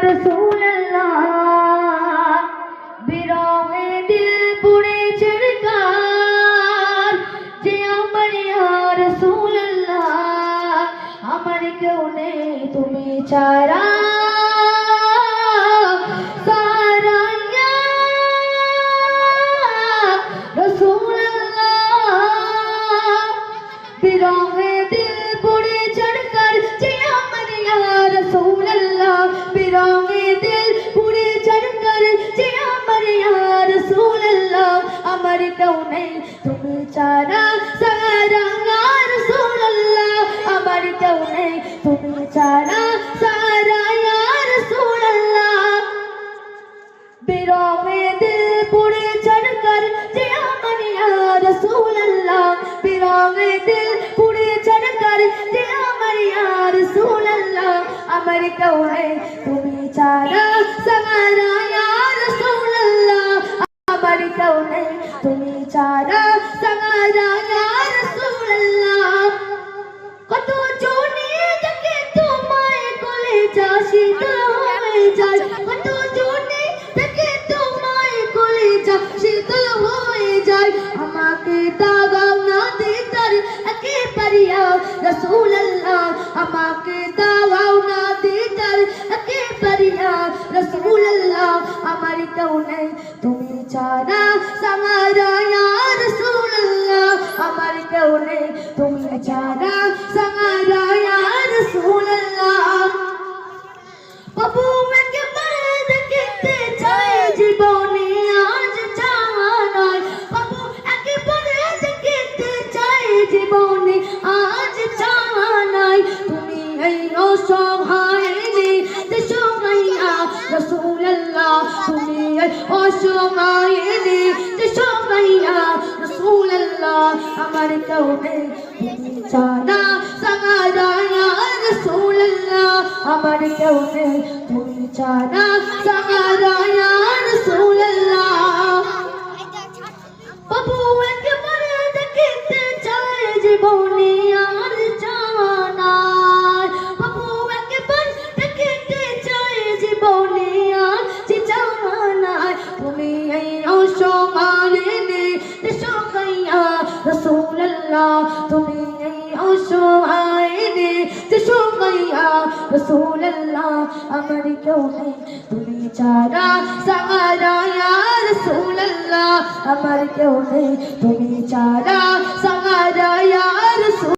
रसूल अल्लाह बिरहे दिल पुड़े चढ़कार जे आमर या रसूल अल्लाह आमर क्यों नहीं तुम्हें चारा सारा या रसूल अल्लाह बिरहे दिल पुड़े चढ़कर जे आमर या रसूल अल्लाह बिरहे दिल पुड़े चढ़कर जे आमर या रसूल अल्लाह अमर क्यों नहीं तुम्हें चारा सारा या रसूल अल्लाह अमर क्यों नहीं तुम्हें चारा सारा या रसूल अल्लाह बिरहे दिल पुड़े चढ़कर जे आमर या रसूल अल्लाह बिरहे दिल पुड़े चढ़कर जे आमर या रसूल अल्लाह अमर क्यों है तुम्हें चारा सारा या रसूल अल्लाह अमर क्यों नहीं तुम्हें चारा सारा या रसूल अल्लाह কত জনে দেখে তোমায় কোলে যাসি হয়ে যায় কত জনে দেখে তোমায় কোলে যাসি হয়ে যায় আমাকে দাগাও না দিদার একে পারিয়া রাসূল আল্লাহ আমাকে দাগাও না দিদার একে পারিয়া রাসূল আল্লাহ আমার কেউ নেই তুমি ছাড়া সামারা ইয়া রাসূল আল্লাহ আমার কেউ নেই তুমি ছাড়া সামারা ইয়া রাসূল আল্লাহ বাবু আমাকে বড় দেখতে চাই জীবনে আজ চাওয়া নয় বাবু একে বড় দেখতে চাই জীবনে আজ চাওয়া নয় তুমি এই অসহায় দেশমাইয়া রাসূল আল্লাহ তুমি এই অসহায় দেশমাইয়া রাসূল আল্লাহ আমার কেউ নেই তুমি ছাড়া সামারা ইয়া রাসূল আল্লাহ আমার কেউ নেই তুমি ছাড়া সামারা ইয়া রাসূল আল্লাহ বাবু একবার দেখতে চাই জীবনে আর চাওয়া নাই বাবু একবার দেখতে চাই জীবনে আর চাওয়া নাই তুমি এই অসহায় দেশমাইয়া রাসূল আল্লাহ তুমি এই অসহায় দেশমাইয়া রাসূল আল্লাহ আমার কেউ নেই তুমি ছাড়া সামারা ইয়া রাসূল আল্লাহ আমার কেউ নেই তুমি ছাড়া সামারা ইয়া রাসূল